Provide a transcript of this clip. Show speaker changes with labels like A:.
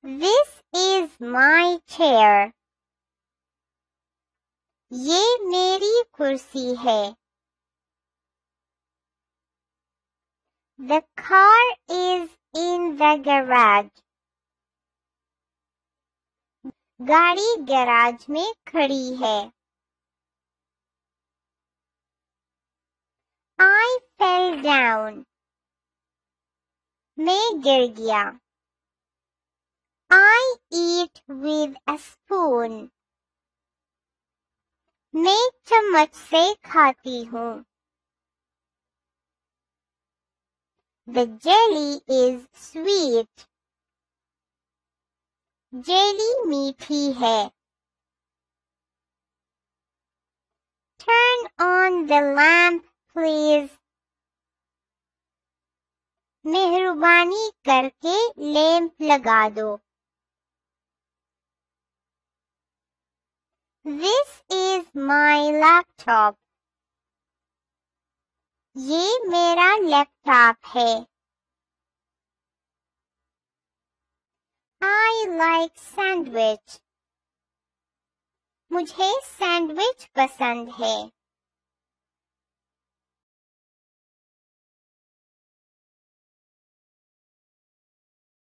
A: This is my chair. ये मेरी कुर्सी है. The car is in the garage. गाड़ी गैराज में खड़ी है. I fell down. मैं गिर गया. I eat with a spoon. मैं चम्मच से खाती हूँ. The jelly is sweet. Jelly मीठी है. Turn on the lamp, please. मेहरबानी करके लैंप लगा दो. This is my laptop. ये मेरा लैपटॉप है. I like sandwich. मुझे सैंडविच पसंद है.